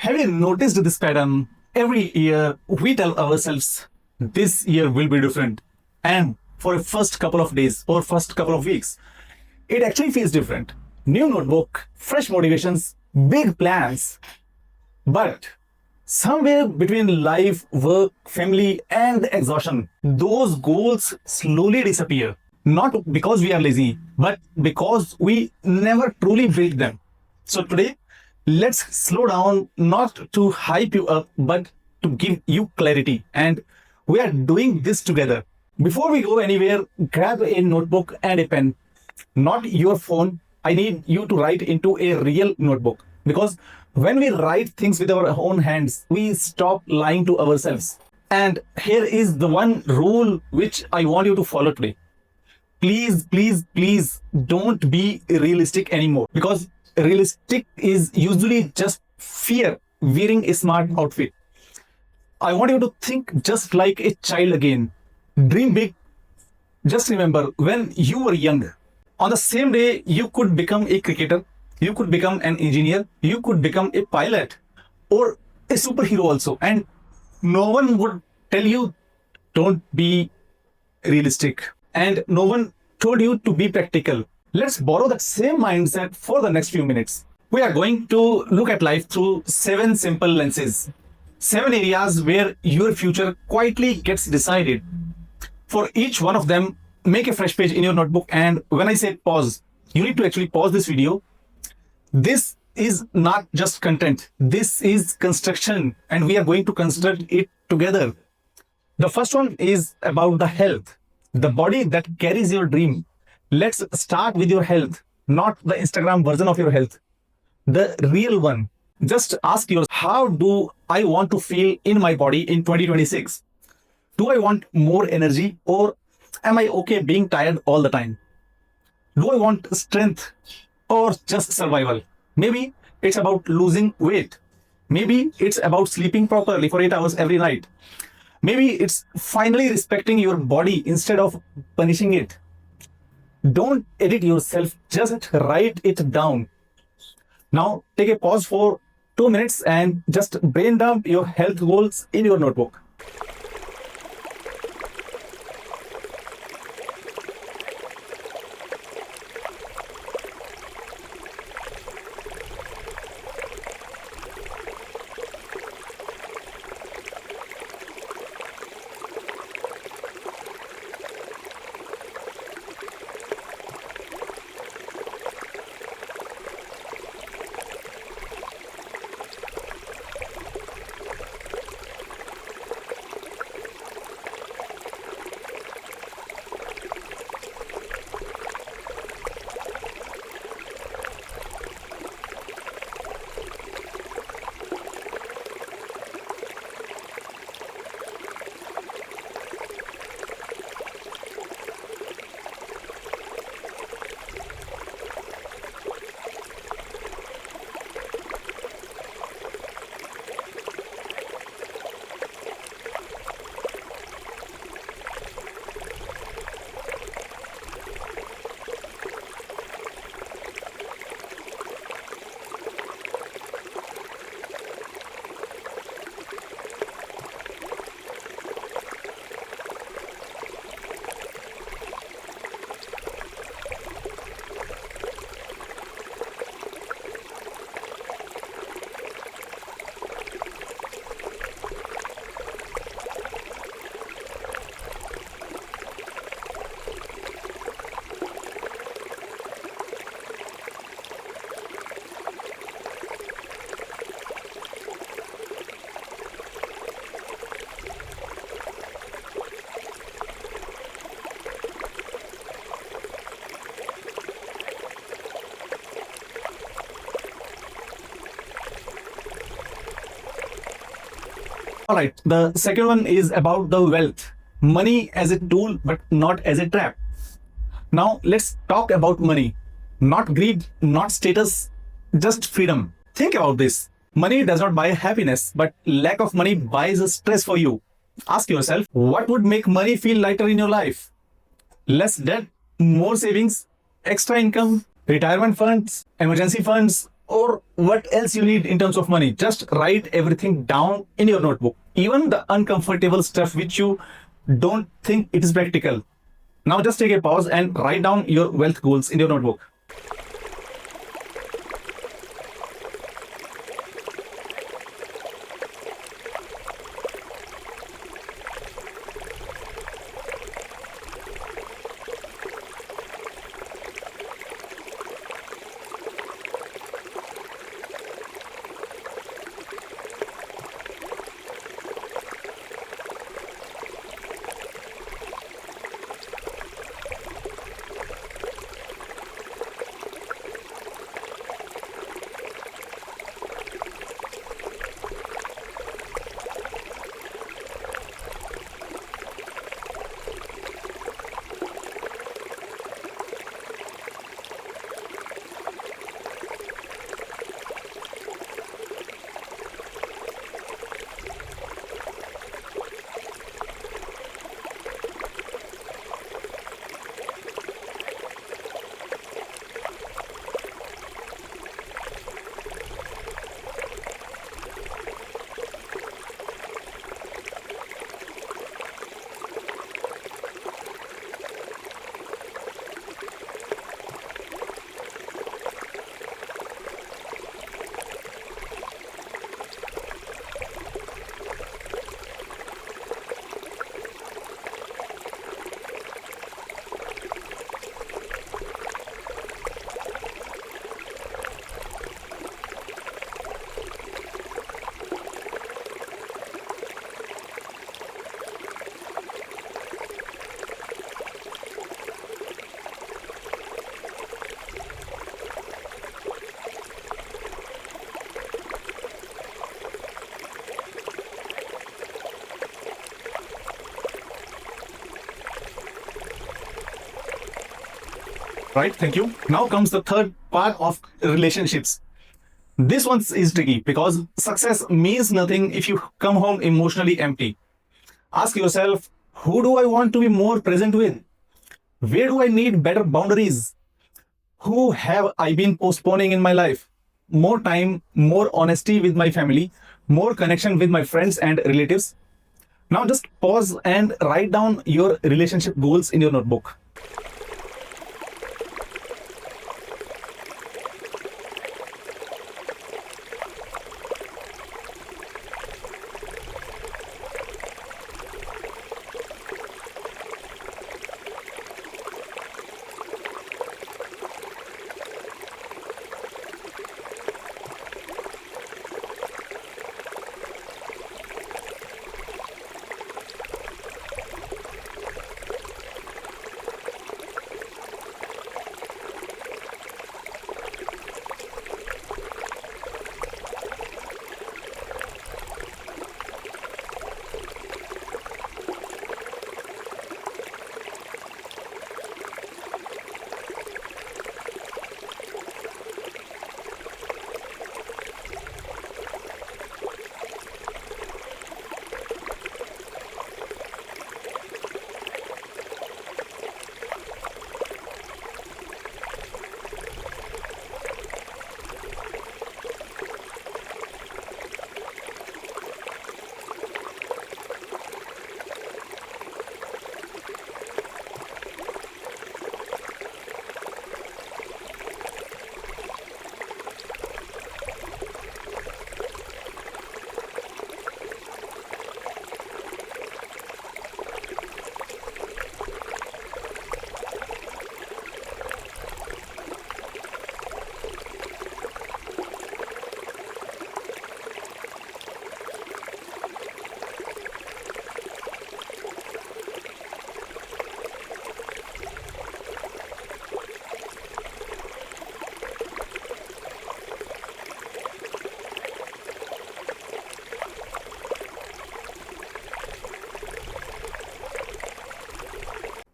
Have you noticed this pattern? Every year we tell ourselves this year will be different. And for a first couple of days or first couple of weeks, it actually feels different. New notebook, fresh motivations, big plans. But somewhere between life, work, family, and exhaustion, those goals slowly disappear. Not because we are lazy, but because we never truly break them. So today, let's slow down, not to hype you up, but to give you clarity. And we are doing this together. Before we go anywhere, grab a notebook and a pen. Not your phone. I need you to write into a real notebook. Because when we write things with our own hands, we stop lying to ourselves. And here is the one rule which I want you to follow today. Please, please, please don't be realistic anymore, because realistic is usually just fear wearing a smart outfit. I want you to think just like a child again. Dream big. Just remember when you were young, on the same day, you could become a cricketer, you could become an engineer, you could become a pilot or a superhero also. And no one would tell you, don't be realistic. And no one told you to be practical. Let's borrow that same mindset for the next few minutes. We are going to look at life through 7 simple lenses, 7 areas where your future quietly gets decided. For each one of them, make a fresh page in your notebook. And when I say pause, you need to actually pause this video. This is not just content. This is construction, and we are going to construct it together. The first one is about the health, the body that carries your dream. Let's start with your health, not the Instagram version of your health, the real one. Just ask yourself, how do I want to feel in my body in 2026? Do I want more energy, or am I okay being tired all the time? Do I want strength or just survival? Maybe it's about losing weight. Maybe it's about sleeping properly for 8 hours every night. Maybe it's finally respecting your body instead of punishing it. Don't edit yourself, just write it down. Now take a pause for 2 minutes and just brain dump your health goals in your notebook. All right. The second one is about the wealth. Money as a tool, but not as a trap. Now, let's talk about money. Not greed, not status, just freedom. Think about this. Money does not buy happiness, but lack of money buys stress for you. Ask yourself, what would make money feel lighter in your life? Less debt, more savings, extra income, retirement funds, emergency funds, or what else you need in terms of money. Just write everything down in your notebook, even the uncomfortable stuff which you don't think it is practical. Now just take a pause and write down your wealth goals in your notebook. Right? Thank you. Now comes the third part of relationships. This one is tricky because success means nothing if you come home emotionally empty. Ask yourself, who do I want to be more present with? Where do I need better boundaries? Who have I been postponing in my life? More time, more honesty with my family, more connection with my friends and relatives. Now just pause and write down your relationship goals in your notebook.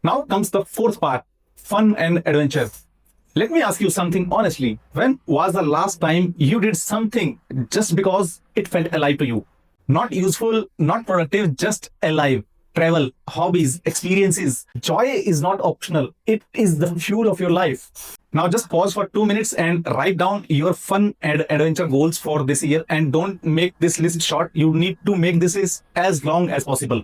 Now comes the fourth part, fun and adventure. Let me ask you something honestly. When was the last time you did something just because it felt alive to you? Not useful, not productive, just alive. travel, hobbies, experiences. Joy is not optional, it is the fuel of your life. Now, just pause for 2 minutes and write down your fun and adventure goals for this year. And don't make this list short. You need to make this list as long as possible.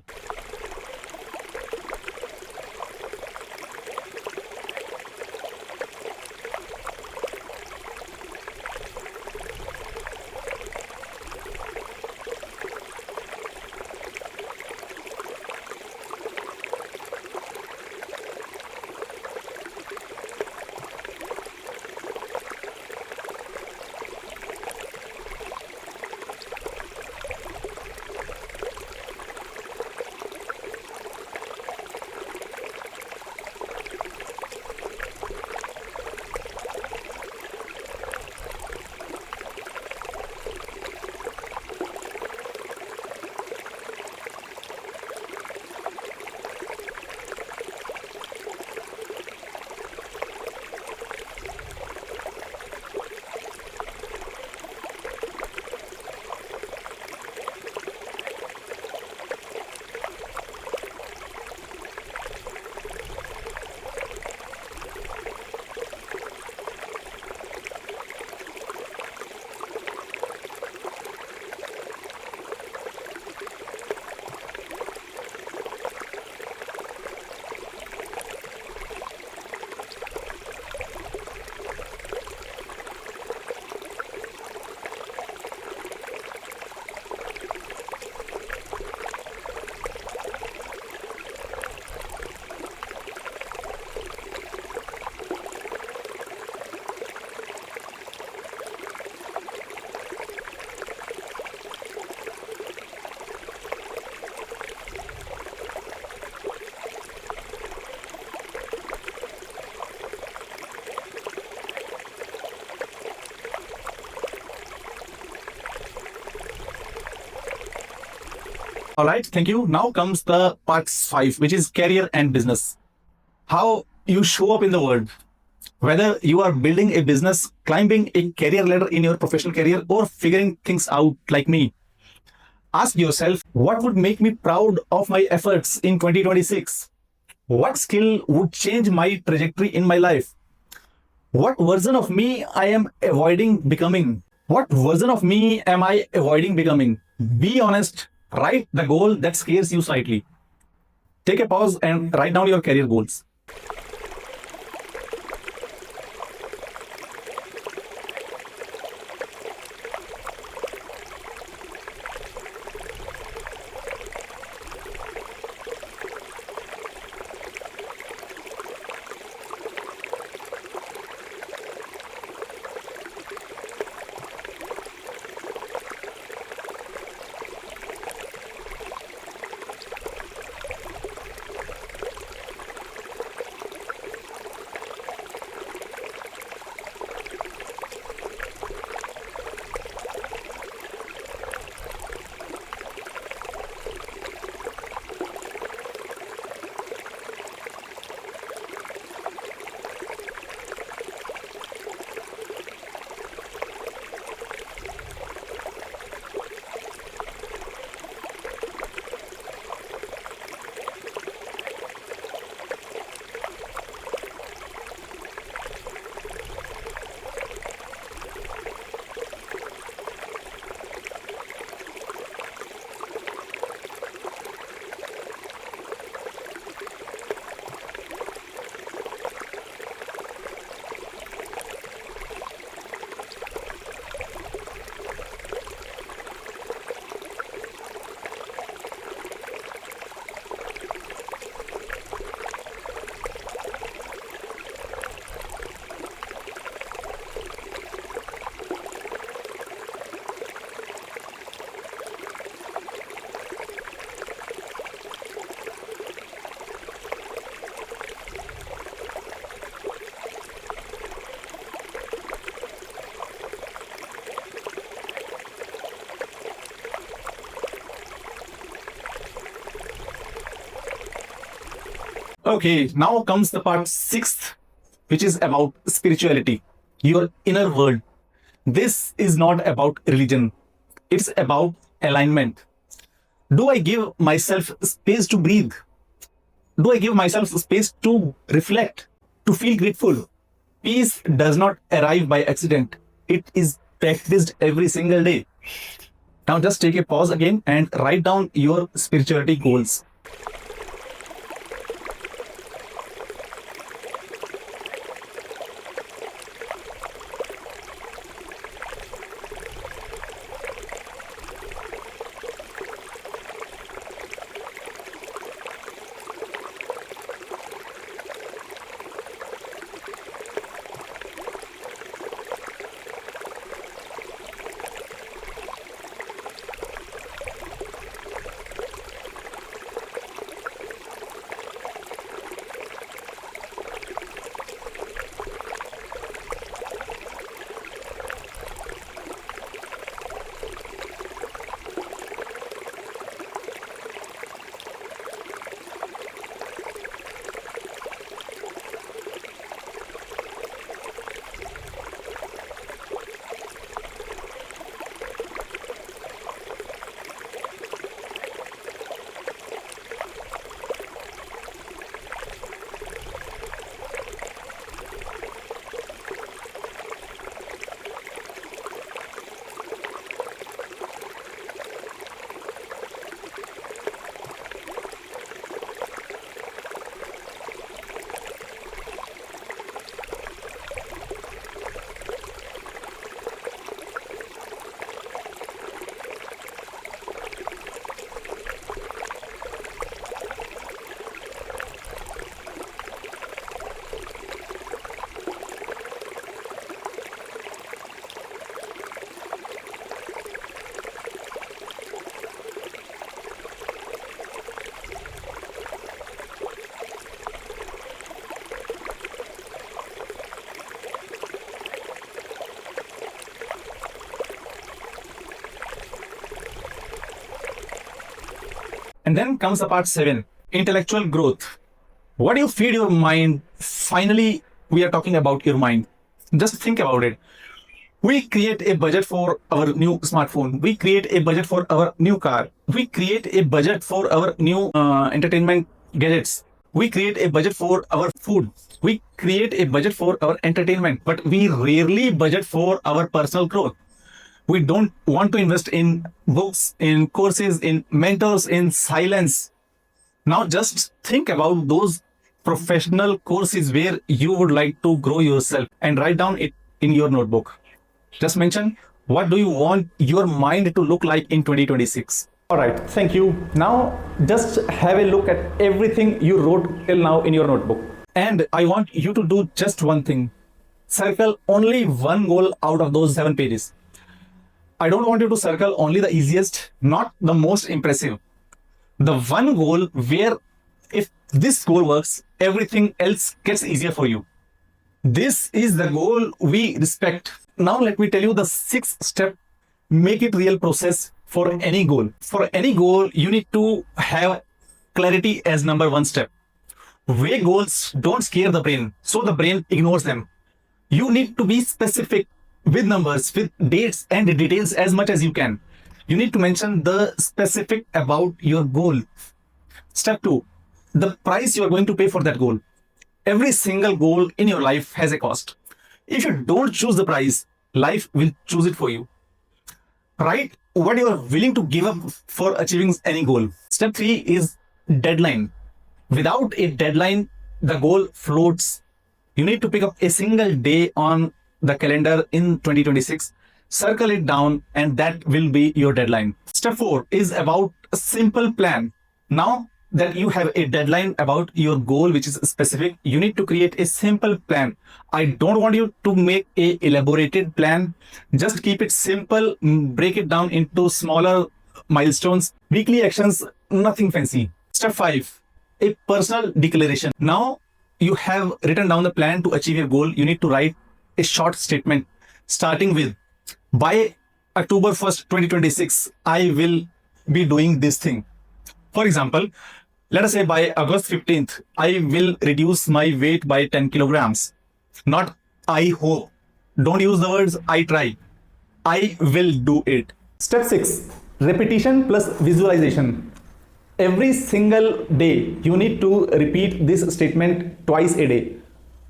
All right, thank you. Now comes the part 5, which is career and business. How you show up in the world. Whether you are building a business, climbing a career ladder in your professional career, or figuring things out like me, ask yourself, what would make me proud of my efforts in 2026? What skill would change my trajectory in my life? What version of me I am avoiding becoming? What version of me am I avoiding becoming? Be honest. Write the goal that scares you slightly. Take a pause and write down your career goals. Okay, now comes the part 6th, which is about spirituality, your inner world. This is not about religion, it's about alignment. Do I give myself space to breathe? Do I give myself space to reflect, to feel grateful? Peace does not arrive by accident. It is practiced every single day. Now just take a pause again and write down your spirituality goals. And then comes the part 7, intellectual growth. What do you feed your mind? Finally, we are talking about your mind. Just think about it. We create a budget for our new smartphone. We create a budget for our new car. We create a budget for our new entertainment gadgets. We create a budget for our food. We create a budget for our entertainment, but we rarely budget for our personal growth. We don't want to invest in books, in courses, in mentors, in silence. Now just think about those professional courses where you would like to grow yourself and write down it in your notebook. Just mention, what do you want your mind to look like in 2026? All right, thank you. Now just have a look at everything you wrote till now in your notebook. And I want you to do just one thing. Circle only one goal out of those 7 pages. I don't want you to circle only the easiest, not the most impressive. The one goal where if this goal works, everything else gets easier for you. This is the goal we respect. Now let me tell you the 6th step, make it real process for any goal. For any goal, you need to have clarity as number 1 step. Vague goals don't scare the brain, so the brain ignores them. You need to be specific with numbers, with dates and details as much as you can. You need to mention the specific about your goal. Step 2, the price you are going to pay for that goal. Every single goal in your life has a cost. If you don't choose the price, life will choose it for you. Write what you are willing to give up for achieving any goal. Step 3 is deadline. Without a deadline, the goal floats. You need to pick up a single day on the calendar in 2026, circle it down, and that will be your deadline. Step 4 is about a simple plan. Now that you have a deadline about your goal, which is specific, you need to create a simple plan. I don't want you to make a elaborated plan. Just keep it simple, break it down into smaller milestones, weekly actions, nothing fancy. Step 5, a personal declaration. Now you have written down the plan to achieve your goal. You need to write a short statement starting with, by October 1st, 2026, I will be doing this thing. For example, let us say by August 15th, I will reduce my weight by 10 kilograms. Not I hope. Don't use the words I try. I will do it. Step 6, repetition plus visualization. Every single day you need to repeat this statement twice a day,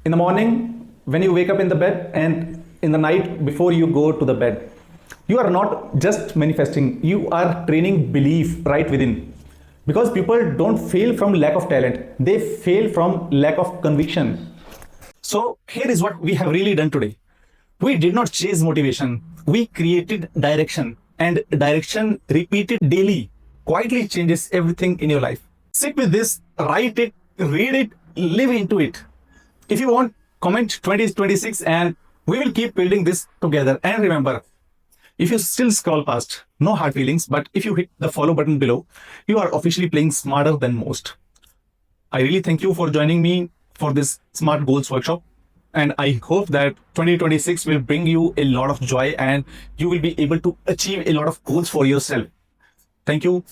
in the morning when you wake up in the bed and in the night before you go to the bed. You are not just manifesting, you are training belief right within, because people don't fail from lack of talent, they fail from lack of conviction. So here is what we have really done today. We did not chase motivation, we created direction, and direction repeated daily quietly changes everything in your life. Sit with this, write it, read it, live into it. If you want, comment 2026 and we will keep building this together. And remember, if you still scroll past, no hard feelings, but if you hit the follow button below, you are officially playing smarter than most. I really thank you for joining me for this Smart Goals workshop. And I hope that 2026 will bring you a lot of joy and you will be able to achieve a lot of goals for yourself. Thank you.